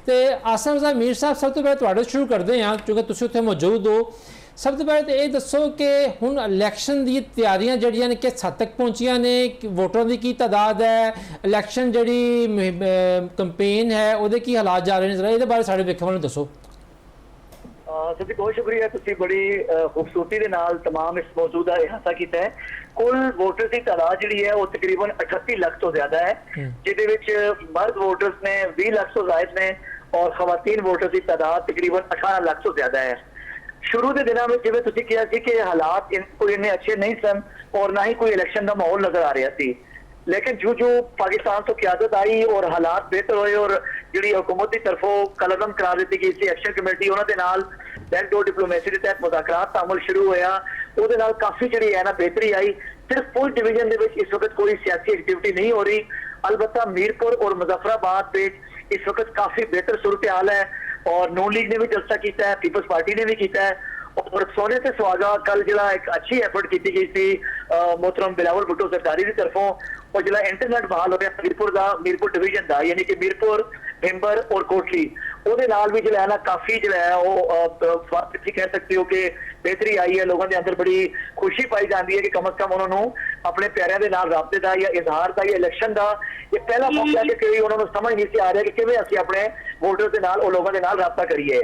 तो आसफ साहब मीर साहब सब तो पहले तुहाडे शुरू करते हैं क्योंकि तुसीं उत्थे मौजूद हो। सब तो पहले तो ये दसो कि हुण इलैक्शन दी तैयारियां जड़ियां ने किस हद तक पहुंचियां ने, वोटरां दी की तादाद है, इलैक्शन जड़ी कंपेन है उहदे की हालात जा रहे हैं, जरा इहदे बारे साडे वेखण वाले दसो। सर जी बहुत शुक्रिया, तुसी बड़ी खूबसूरती के नाल तमाम इस मौजू का इहाता किया है। कुल वोटर की तादाद जी है वो तकरीबन 38 लाख तो ज्यादा है, जिहदे मर्द वोटर्स ने 20 लाख तो जायद ने और खवातीन वोटर्स की तादाद तकरीबन 18 लाख तो ज्यादा है। शुरू के दिनों में जिवें तुसीं कहा सी कि हालात कोई इन्ने अच्छे नहीं सन और ना ही कोई इलैक्शन का माहौल नजर आ रहा थी, लेकिन जो जो पाकिस्तान तो क्यादत आई और हालात बेहतर हुए और जी हुकूमत की तरफों कलअदम करा दी गई सी एक्शन कमेटी, उन्होंने नाल बैकडोर डिप्लोमेसी के तहत मुज़ाकरात का अमल शुरू होया, उहदे नाल काफ़ी जी है ना बेहतरी आई। सिर्फ पुंछ डिवीजन के इस वक्त कोई सियासी एक्टिविटी नहीं हो रही, अलबत्ता मीरपुर और मुजफ्फराबाद में इस वक्त काफ़ी बेहतर सूरत हाल है और नून लीग ने भी जलसा किया है, पीपल्स पार्टी ने भी किया है और सोने से सुहागा कल जो एक अच्छी एफर्ट की गई थी मोहतरम बिलावल भुट्टो सरदारी की तरफों और जो इंटरनेट बहाल हो गया मीरपुर डिवीजन का, यानी कि मीरपुर मेंबर और कोटली ਉਹਦੇ ਨਾਲ भी जो है ना काफ़ी जो है वो कह सकते हो कि बेहतरी आई है। लोगों के अंदर बड़ी खुशी पाई जाती है कि कम अज कम उन्होंने अपने प्यारिਆਂ ਦੇ ਨਾਲ राबते का या इजहार का या इलैक्शन का ये पहला मौका है कि कई उन्होंने समझ नहीं सी आ रहा कि किवें असीं अपने वोटर के नाल लोगों के नाल राबता करिए।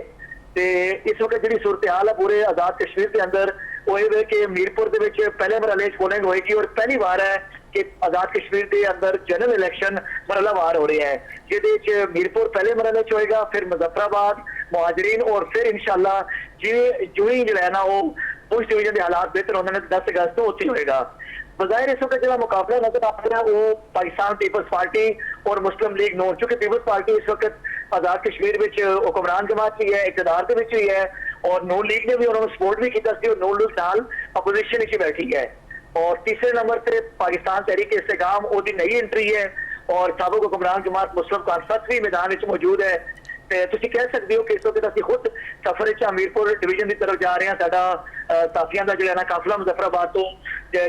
तो इस वक्त जी सूरत हाल है पूरे आज़ाद कश्मीर के अंदर वो ये कि मीरपुर के पहले मरहले पोलिंग होएगी और पहली बार है कि आज़ाद कश्मीर के अंदर जनरल इलैक्शन मरहलावार हो रहे हैं, जिहदे मीरपुर पहले मरहले च होएगा, फिर मुजफ्फराबाद, मुहाजिरीन और फिर इंशाअल्लाह जो ही जो है ना वो पुंछ डिवीजन के हालात बेहतर होने 10 अगस्त को उत्थे होएगा। बज़ाहिर इस वक्त जो मुकाबला नजर आ रहा है वो पाकिस्तान पीपल्स पार्टी और मुस्लिम लीग नून, चूंकि पीपल्स पार्टी इस वक्त आज़ाद कश्मीर में हुक्मरान जमात भी है, इक़्तिदार के भी है और नून लीग ने भी उन्होंने सपोर्ट भी किया और नून लीग नाल अपोजिशन ही बैठी है। और तीसरे नंबर पे पाकिस्तान तहरीक इस्तेकाम ओदी नई एंट्री है और साबिक हुक्मरान जमात मुस्लिम कॉन्फ्रेंस भी मैदान में मौजूद है। तुसीं कह सकते हो कि इस वक्त असीं खुद सफर मीरपुर डिवीजन की तरफ जा रहे हैं, साडा साथियों का जो है ना काफिला मुजफ्फराबाद तो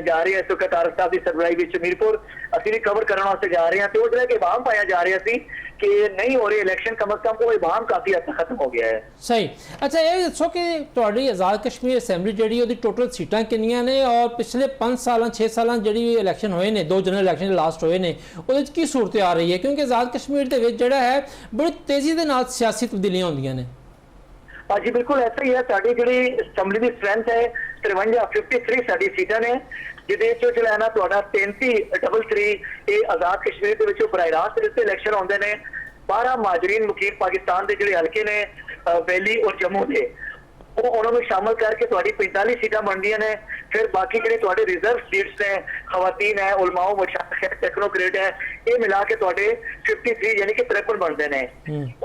जा रही है इस वक्त तारक साहब की सरबराही में मीरपुर असीं भी कवर करने वास्ते जा रहे हैं। तो जो है कि इबाम पाया जा रहा सी कि नहीं हो रही इलैक्शन, कम अज कम वो इबाम काफ़ी हद तक खत्म हो गया है। सही। अच्छा ये दसो कि तुहाडी आज़ाद कश्मीर असैंबली जी वो टोटल सीटां कितनियां ने और पिछले 5 साल 6 साल जी इलैक्शन होए ने, 2 जनरल इलैक्शन लास्ट होए ने, वो की सूरत आ रही है क्योंकि आज़ाद कश्मीर के जो है बड़ी तेज़ी के नाल सियासी तब्दीलियां होंदियां ने। हाँ जी बिल्कुल ऐसा ही है, साड़ी जी असैंबली की स्ट्रेंथ है 53 साड़ी सीटां ने, जिहदे जो है ना 33 ये आज़ाद कश्मीर के बराह रास्त इलैक्शन होंदे ने। 12 महाजरीन मुकीम पाकिस्तान के जोड़े हल्के ने वैली और जम्मू के उन्होंने शामिल करके 45 सीटां बनदियां ने। फिर बाकी जो रिजर्व सीट्स ने, खवातीन है, उलमाओ मशाइख है, टेक्नोक्रेट है, ये मिला के 53 यानी कि 53 बनते हैं।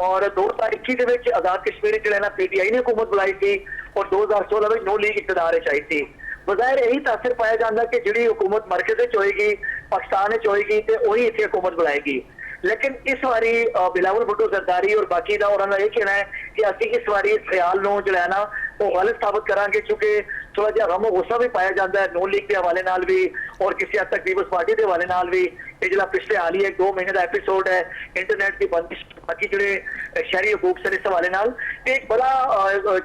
और 2021 के आज़ाद कश्मीर जो है ना PTI ने हुकूमत बुलाई थी और 2016 में नून लीग इक़्तिदार आई थी। बज़ाहिर यही तासर पाया जाता कि जी हुकूमत मरकज़ होएगी, पाकिस्तान होएगी तो वही इतने हुकूमत बुलाएगी। लेकिन इस बारी बिलावल भुट्टो सरदारी और बाकी का उन्होंने यह कहना है कि असीं इस बारी इस ख्याल को जो है ना वो गलत साबित करांगे, क्योंकि थोड़ा जिहा गम गुस्सा भी पाया जाता है नून लीग के हवाले नाल भी और किसी हद तक पीपल्स पार्टी के हवाले नाल भी। ये जो पिछले हाल ही 1-2 महीने का एपीसोड है इंटरनेट की बंदिश, बाकी जो शहरी हकूक से इस हवाले नाल एक बड़ा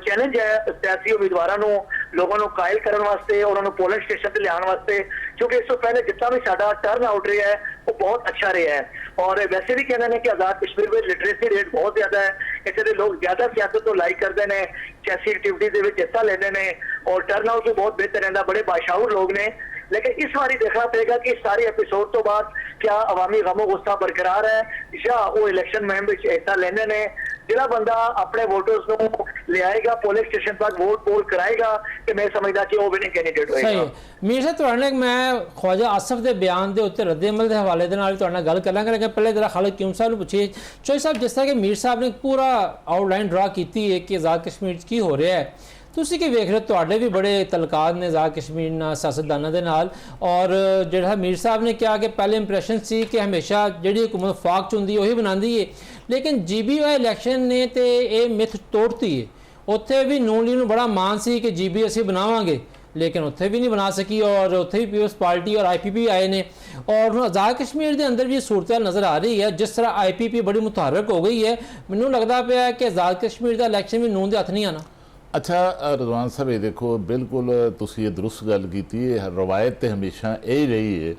चैलेंज है सियासी उम्मीदवारों को लोगों को कायल करने वास्ते और उन्होंने पोलिंग स्टेशन से लियाने वास्ते, क्योंकि इस तो पहले जितना भी साडा टर्न आउट रहा है वो बहुत अच्छा रहा है। और वैसे भी कहते हैं कि आज़ाद कश्मीर में लिटरेसी रेट बहुत ज्यादा है, इसलिए लोग ज्यादा सियासत को लाइक करते हैं, सियासी एक्टिविटीज में हिस्सा लेते हैं और टर्न आउट भी बहुत बेहतर रहता, बड़े बाशाऊर लोग ने। लेकिन इस बारी देखना पड़ेगा कि इस सारे एपीसोड तो बाद क्या अवामी गमो गुस्सा बरकरार है या वो इलैक्शन मुहिम में हिस्सा लेने ने। जिहड़ा बंदा अपने वोटर्स को ले आएगा पोलिंग स्टेशन तक वोट पोल कराएगा कि मैं समझदा कि वो विनिंग कैंडिडेट होएगा। सही। मीर साहब तुहाडे नाल मैं ख्वाजा आसफ के बयान के उत्ते रद्द-ए-अमल के हवाले दे नाल तुहाडे नाल गल करांगा, लेकिन पहले जरा खालिद क्यूम साहब नूं पुछिए। चोई साहब जिस तरह कि मीर साहब ने पूरा आउटलाइन ड्रा की है कि आज़ाद कश्मीर की हो रहा है, तुसी की वेख रहे हो, तुहाडे भी बड़े तलकात ने आज़ाद कश्मीर नाल सियासतदानां दे नाल और जिहड़ा मीर साहब ने कहा कि पहले इंप्रैशन सी कि हमेशा जिहड़ी हुकूमत फाक च हुंदी उही बनांदी है, लेकिन GBY इलैक्शन ने तो ये मिथ तोड़ती है। उत्थे भी नून लीग नूं बड़ा मान सी कि GB असीं बनावांगे लेकिन उत्थे भी नहीं बना सकी और उत्थे भी पीपल्स पार्टी और IPP आए ने और हुण आज़ाद कश्मीर के अंदर भी सूरत नज़र आ रही है जिस तरह IPP बड़ी मुतहरक हो गई है मैनूं लगता पिया कि आज़ाद कश्मीर का इलैक्शन भी नून के हथ नहीं आना। अच्छा रिजवान साहब ये देखो बिल्कुल तुसीं ये दुरुस्त गल कीती है। रवायत तो हमेशा यही रही है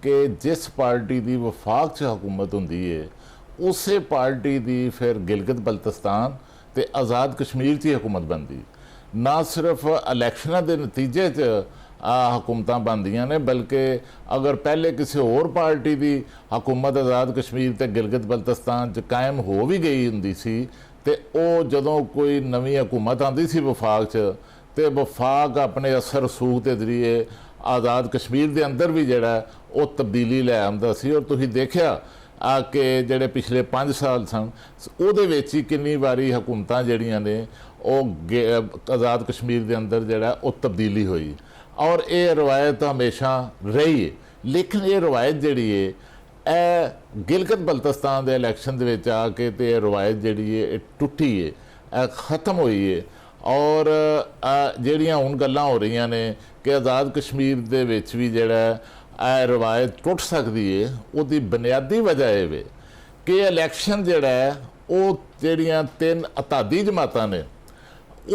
कि जिस पार्टी की वफाक च हुकूमत होंदी है उस पार्टी की फिर गिलगित बल्तिस्तान ते आज़ाद कश्मीर च हुकूमत बनती, ना सिर्फ इलैक्शनां दे नतीजे च हुकूमत बनदियां ने बल्कि अगर पहले किसी होर पार्टी की हुकूमत आज़ाद कश्मीर ते गिलगित बल्तिस्तान च कायम हो भी गई हुंदी सी ते ओ जदों कोई नवी हुकूमत आती सी वफाक च ते वफाक अपने असर रसूख के जरिए आज़ाद कश्मीर के अंदर भी जिहड़ा वो तब्दीली लै आंदा सी। और तुसीं देखिया कि जिहड़े पिछले 5 साल सन उहदे विच ही किन्नी वारी हुकूमतां जिहड़ियां ने वो आज़ाद कश्मीर के अंदर जिहड़ा वो तब्दीली हुई और ये रवायत हमेशा रही है। लेकिन ये रवायत जिहड़ी है गिलगित बल्तिस्तान के इलैक्शन दे विच आके ते रवायत जिहड़ी है टुटी है, ख़त्म हुई है और जिहड़ियां हुण गल्लां हो रही ने कि आज़ाद कश्मीर दे विच भी जिहड़ा रवायत टुट सकती है उसकी बुनियादी वजह ये वे कि इलैक्शन जिहड़ा है वो जिहड़ियां 3 अतादी जमातां ने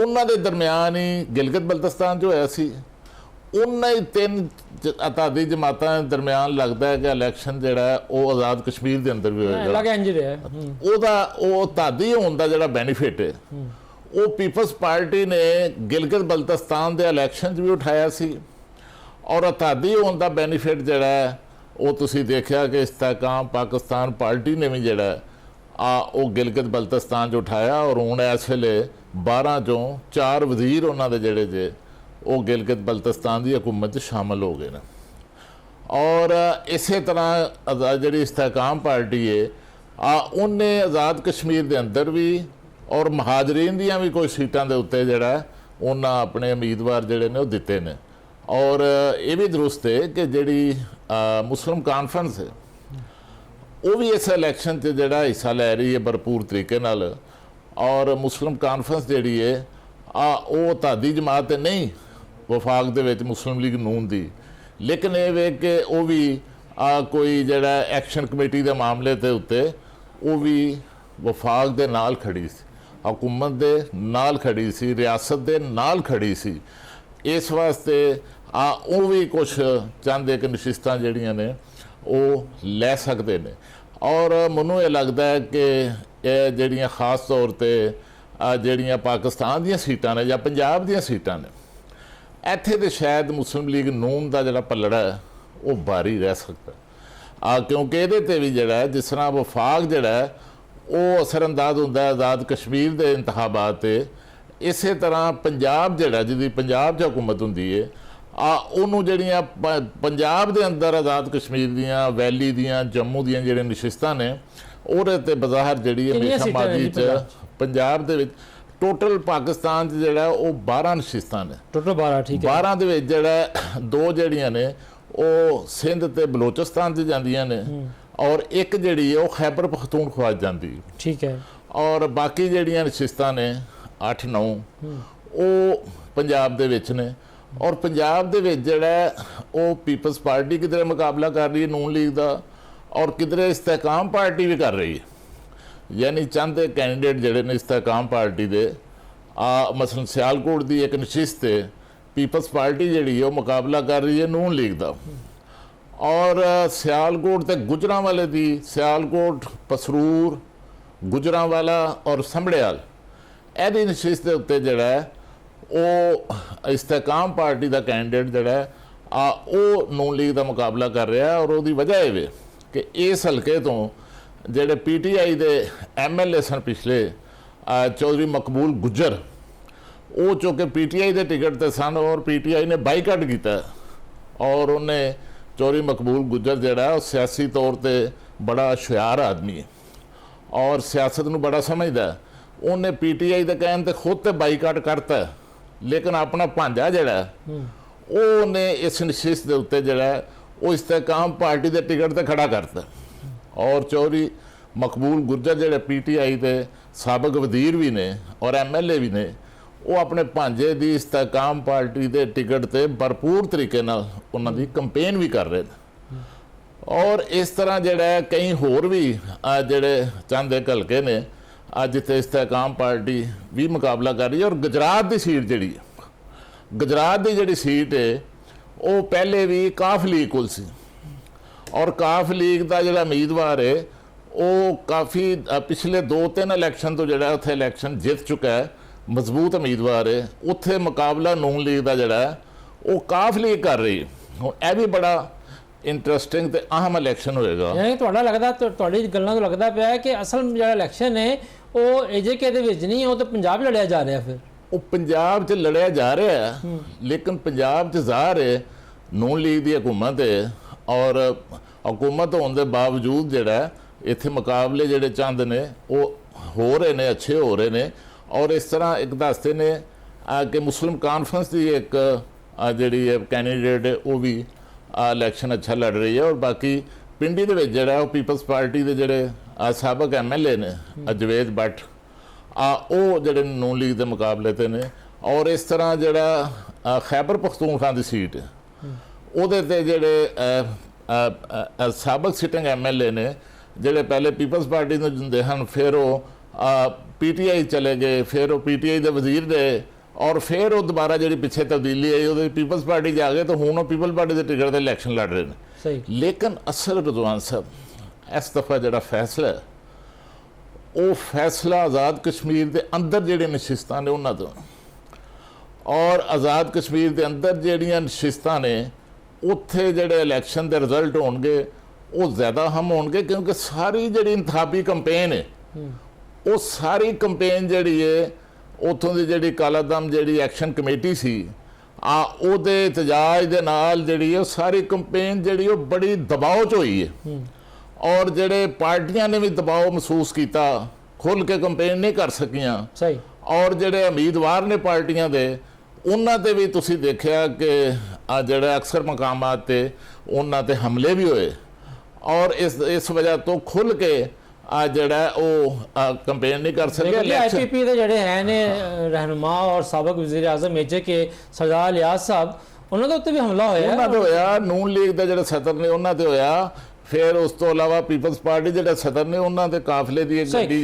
उन्हां दे दरम्यान ही गिलगित बल्तिस्तान जो होया सी उन्हां ही 3 अतादी जमातां दे दरम्यान लगता है कि इलैक्शन जिहड़ा है वो आज़ाद कश्मीर के अंदर भी होएगा। ओहदा वो अतादी होने का जिहड़ा बेनीफिट है वो पीपल्स पार्टी ने गिलगित बल्तिस्तान के इलैक्शन भी उठाया सी और अतादी होने का बेनीफिट जिहड़ा है वो तुसीं देखिया कि इस्तेहकाम पाकिस्तान पार्टी ने भी जिहड़ा वो गिलगित बल्तिस्तान च उठाया और हुण इस वेले 12 चों 4 वजीर उन्हां दे जिहड़े जे वो गिलगित बल्तिस्तान की हुकूमत शामिल हो गए हैं। और इस तरह जी इस्तेहकाम पार्टी है उन्हें आज़ाद कश्मीर के अंदर भी और महाजरीन दियां भी कोई सीटां के उत्ते जिहड़ा उन्हें अपने उम्मीदवार जिहड़े ने वो दिते ने। और ये भी दुरुस्त है कि जिहड़ी मुस्लिम कॉन्फ्रेंस है वो भी इस इलैक्शन से जिहड़ा हिस्सा लै रही है भरपूर तरीके नाल। और मुस्लिम कॉन्फ्रेंस जिहड़ी है वो तादी जमात नहीं वफाक दे विच मुस्लिम लीग नून दी, लेकिन ये वे कि वो भी कोई जिहड़ा एक्शन कमेटी के मामले के उत्ते वो भी वफाक दे नाल खड़ी सी, हुकूमत दे नाल खड़ी सी, रियासत दे नाल खड़ी सी। इस वास्ते वो भी कुछ चाहते कि नशिस्तां जिहड़ियां ने वो लै सकते हैं। और मैनूं ये लगता है कि ये जिहड़ियां खास तौर पर जिहड़ियां पाकिस्तान दीयां सीटां ने या पंजाब दीयां सीटां ने ਇੱਥੇ तो शायद मुस्लिम लीग नून का जिहड़ा पलड़ा है वो भारी रह सकता क्योंकि ये भी जिहड़ा है जिस तरह वफाक जिहड़ा है वो असरअंदाज होंदा है आज़ाद कश्मीर के इंतखाबात ते इस तरह पंजाब जिहड़ा जिहदी पंजाब च हुकूमत हुंदी है उन्होंने जिहड़ियां पंजाब के अंदर आज़ाद कश्मीर दियां वैली दियां जम्मू दियां जिहड़ियां नशिस्तां ने ਉਹਦੇ ਤੇ बज़ाहिर जिहड़ी हमेशा माजी च पंजाब दे विच टोटल पाकिस्तान जिहड़ा वो 12 नशिस्तां ने टोटल 12 ठीक है 12 दे विच जिहड़ा 2 जिहड़ियां ने वो सिंध ते बलोचिस्तान च जांदियां ने और एक जिहड़ी है वो खैबर पख्तूनख्वा जांदी ठीक है और बाकी जिहड़ियां नशिस्तां ने 8-9 वो पंजाब दे विच ने। और पंजाब दे विच जिहड़ा वो पीपल्स पार्टी किधरे मुकाबला कर रही है नून लीग का और किधरे इस्तेहकाम पार्टी भी कर रही है, यानी चंद कैंडीडेट जिहड़े ने इस्तेहकाम पार्टी दे मसलन सियालकोट की एक नशिस्त है पीपल्स पार्टी जिहड़ी है वो मुकाबला कर रही है नून लीग का। और सियालकोट ते गुजरांवाले दी सियालकोट पसरूर गुजरांवाला और संभड़ियाल ਇਹਦੀ नशिस्त के उत्ते जिहड़ा है वो इस्तेहकाम पार्टी का कैंडीडेट जिहड़ा है वो नून लीग का मुकाबला कर रहा है। और उसकी वजह ये वे कि इस हल्के तो जिहड़े PTI के MLA सन पिछले चौधरी मकबूल गुज्जर वो चूँकि PTI के टिकट ते सन और PTI ने बाईकाट किया और उन्हें चौधरी मकबूल गुज्जर जिहड़ा वो सियासी तौर पर बड़ा हुशियार आदमी है और सियासत नूं बड़ा समझदा है। उन्हें PTI के कहने ते खुद तो बाईकाट करता है, लेकिन अपना भांजा जिहड़ा उन्हें इस नशिस्त के उत्ते जिहड़ा वो इस्तेहकाम पार्टी के टिकट पर खड़ा करता। और चौधरी मकबूल गुर्जर जिहड़े PTI के साबक वजीर भी ने और MLA भी ने ਉਹ ਆਪਣੇ ਭਾਂਜੇ ਦੀ ਇਸਤਕਾਮ ਪਾਰਟੀ ਦੇ ਟਿਕਟ ਤੇ ਭਰਪੂਰ ਤਰੀਕੇ ਨਾਲ ਉਹਨਾਂ ਦੀ ਕੰਪੇਨ ਵੀ ਕਰ ਰਹੇ ਨੇ। ਔਰ ਇਸ ਤਰ੍ਹਾਂ ਜਿਹੜਾ ਹੈ ਕਈ ਹੋਰ ਵੀ ਜਿਹੜੇ ਚੰਦ ਇੱਕ ਹਲਕੇ ਨੇ ਜਿੱਥੇ ਇਸਤਕਾਮ ਪਾਰਟੀ ਵੀ ਮੁਕਾਬਲਾ ਕਰ ਰਹੀ ਹੈ। ਔਰ ਗੁਜਰਾਤ ਦੀ ਸੀਟ ਜਿਹੜੀ ਹੈ, ਗੁਜਰਾਤ ਦੀ ਜਿਹੜੀ ਸੀਟ ਹੈ ਉਹ ਪਹਿਲੇ ਵੀ ਕਾਫ ਲੀਗ ਕੋਲ ਸੀ ਔਰ ਕਾਫ ਲੀਗ ਦਾ ਜਿਹੜਾ ਉਮੀਦਵਾਰ ਹੈ ਉਹ ਕਾਫੀ ਪਿਛਲੇ 2-3 ਇਲੈਕਸ਼ਨ ਤੋਂ ਜਿਹੜਾ ਉੱਥੇ ਇਲੈਕਸ਼ਨ ਜਿੱਤ ਚੁੱਕਾ ਹੈ, ਮਜ਼ਬੂਤ ਉਮੀਦਵਾਰ ਹੈ। ਉੱਥੇ ਮੁਕਾਬਲਾ ਨੂਨ ਲੀਗ ਦਾ ਜਿਹੜਾ ਉਹ ਕਾਫ ਲੀਗ ਕਰ ਰਹੀ ਹੈ। ਹੁਣ ਇਹ ਵੀ ਬੜਾ ਇੰਟਰਸਟਿੰਗ ਤੇ ਅਹਿਮ ਇਲੈਕਸ਼ਨ ਹੋਏਗਾ। ਯਾਨੀ ਤੁਹਾਡਾ ਲੱਗਦਾ, ਤੁਹਾਡੀ ਗੱਲਾਂ ਤੋਂ ਲੱਗਦਾ ਪਿਆ ਹੈ ਕਿ ਅਸਲ ਜਿਹੜਾ ਇਲੈਕਸ਼ਨ ਹੈ ਉਹ AJK ਦੇ ਵਿੱਚ ਨਹੀਂ, ਉਹ ਤਾਂ ਪੰਜਾਬ ਲੜਿਆ ਜਾ ਰਿਹਾ। ਫਿਰ ਉਹ ਪੰਜਾਬ 'ਚ ਲੜਿਆ ਜਾ ਰਿਹਾ ਹੈ, ਲੇਕਿਨ ਪੰਜਾਬ 'ਚ ਜ਼ਾਹਰ ਹੈ ਨੂਨ ਲੀਗ ਦੀ ਹਕੂਮਤ ਹੈ ਔਰ ਹਕੂਮਤ ਹੋਣ ਦੇ ਬਾਵਜੂਦ ਜਿਹੜਾ ਇੱਥੇ ਮੁਕਾਬਲੇ ਜਿਹੜੇ ਚੰਦ ਨੇ ਉਹ ਹੋ ਰਹੇ ਨੇ, ਅੱਛੇ ਹੋ ਰਹੇ ਨੇ। ਔਰ ਇਸ ਤਰ੍ਹਾਂ ਇੱਕ ਦੱਸਦੇ ਨੇ ਕਿ ਮੁਸਲਿਮ ਕਾਨਫਰੰਸ ਦੀ ਇੱਕ ਜਿਹੜੀ ਹੈ ਕੈਂਡੀਡੇਟ ਹੈ ਉਹ ਵੀ ਇਲੈਕਸ਼ਨ ਅੱਛਾ ਲੜ ਰਹੀ ਹੈ। ਔਰ ਬਾਕੀ ਪਿੰਡੀ ਦੇ ਵਿੱਚ ਜਿਹੜਾ ਉਹ ਪੀਪਲਸ ਪਾਰਟੀ ਦੇ ਜਿਹੜੇ ਸਾਬਕ MLA ਨੇ ਜਵੇਦ ਬੱਟ ਉਹ ਜਿਹੜੇ ਨੂਨ ਲੀਗ ਦੇ ਮੁਕਾਬਲੇ ਤੇ ਨੇ। ਔਰ ਇਸ ਤਰ੍ਹਾਂ ਜਿਹੜਾ ਖੈਬਰ ਪਖਤੂਨਖਵਾ ਦੀ ਸੀਟ ਉਹਦੇ ਤੇ ਜਿਹੜੇ ਸਾਬਕ ਸਿਟਿੰਗ MLA ਨੇ ਜਿਹੜੇ ਪਹਿਲੇ ਪੀਪਲਸ ਪਾਰਟੀ ਨੂੰ ਦਿੰਦੇ ਹਨ, ਫਿਰ ਉਹ PTI ਚਲੇ ਗਏ, ਫਿਰ ਉਹ PTI ਦੇ ਵਜ਼ੀਰ ਰਹੇ ਔਰ ਫਿਰ ਉਹ ਦੁਬਾਰਾ ਜਿਹੜੀ ਪਿੱਛੇ ਤਬਦੀਲੀ ਆਈ ਉਹਦੇ ਪੀਪਲਸ ਪਾਰਟੀ 'ਚ ਆ ਗਏ ਤਾਂ ਹੁਣ ਉਹ ਪੀਪਲ ਪਾਰਟੀ ਦੇ ਟਿਕਟ ਤੇ ਇਲੈਕਸ਼ਨ ਲੜ ਰਹੇ ਨੇ। ਸਹੀ। ਲੇਕਿਨ ਅਸਲ ਰਿਜ਼ਵਾਨ ਸਾਹਿਬ ਇਸ ਦਫਾ ਜਿਹੜਾ ਫੈਸਲਾ ਹੈ ਉਹ ਫੈਸਲਾ ਆਜ਼ਾਦ ਕਸ਼ਮੀਰ ਦੇ ਅੰਦਰ ਜਿਹੜੇ ਨਸ਼ਿਸਤਾਂ ਨੇ ਉਹਨਾਂ ਤੋਂ, ਔਰ ਆਜ਼ਾਦ ਕਸ਼ਮੀਰ ਦੇ ਅੰਦਰ ਜਿਹੜੀਆਂ ਨਸ਼ਿਸਤਾਂ ਨੇ ਉੱਥੇ ਜਿਹੜੇ ਇਲੈਕਸ਼ਨ ਦੇ ਰਿਜ਼ਲਟ ਹੋਣਗੇ ਉਹ ਜ਼ਿਆਦਾ ਅਹਿਮ ਹੋਣਗੇ ਕਿਉਂਕਿ ਸਾਰੀ ਜਿਹੜੀ ਇੰਤਖਾਬੀ ਕੰਪੇਨ ਹੈ ਉਹ ਸਾਰੀ ਕੰਪੇਨ ਜਿਹੜੀ ਹੈ ਉੱਥੋਂ ਦੀ ਜਿਹੜੀ ਕਾਲਾਦਮ ਜਿਹੜੀ ਐਕਸ਼ਨ ਕਮੇਟੀ ਸੀ ਉਹਦੇ ਇਤਜਾਜ ਦੇ ਨਾਲ ਜਿਹੜੀ ਉਹ ਸਾਰੀ ਕੰਪੇਨ ਜਿਹੜੀ ਉਹ ਬੜੀ ਦਬਾਅ 'ਚ ਹੋਈ ਹੈ ਔਰ ਜਿਹੜੇ ਪਾਰਟੀਆਂ ਨੇ ਵੀ ਦਬਾਅ ਮਹਿਸੂਸ ਕੀਤਾ, ਖੁੱਲ੍ਹ ਕੇ ਕੰਪੇਨ ਨਹੀਂ ਕਰ ਸਕੀਆਂ। ਸਹੀ। ਔਰ ਜਿਹੜੇ ਉਮੀਦਵਾਰ ਨੇ ਪਾਰਟੀਆਂ ਦੇ ਉਹਨਾਂ ਤੇ ਵੀ ਤੁਸੀਂ ਦੇਖਿਆ ਕਿ ਜਿਹੜਾ ਅਕਸਰ ਮਕਾਮਾਤ ਤੇ ਉਹਨਾਂ ਤੇ ਹਮਲੇ ਵੀ ਹੋਏ ਔਰ ਇਸ ਵਜ੍ਹਾ ਤੋਂ ਖੁੱਲ੍ਹ ਕੇ ਜਿਹੜਾ ਉਹ ਕੰਪੇਨ ਨਹੀਂ ਕਰ ਸਕੇ। IPP ਦੇ ਜਿਹੜੇ ਹੈ ਨੇ ਰਹਿਨੁਮਾ ਔਰ ਸਾਬਕ ਵਜ਼ੀਰ ਆਜ਼ਮ AJK ਸਰਦਾਰ ਇਲਿਆਸ ਸਾਹਿਬ, ਉਹਨਾਂ ਦੇ ਉੱਤੇ ਵੀ ਹਮਲਾ ਹੋਇਆ। ਉਹਨਾਂ ਤੇ ਹੋਇਆ, ਨੂਨ ਲੀਗ ਦੇ ਜਿਹੜੇ ਸਦਰ ਨੇ ਉਹਨਾਂ ਤੇ ਹੋਇਆ। ਫਿਰ ਉਸ ਤੋਂ ਇਲਾਵਾ ਪੀਪਲਸ ਪਾਰਟੀ ਜਿਹੜੇ ਸਦਰ ਨੇ ਉਹਨਾਂ ਦੇ ਕਾਫਲੇ ਦੀ ਇੱਕ ਗੱਡੀ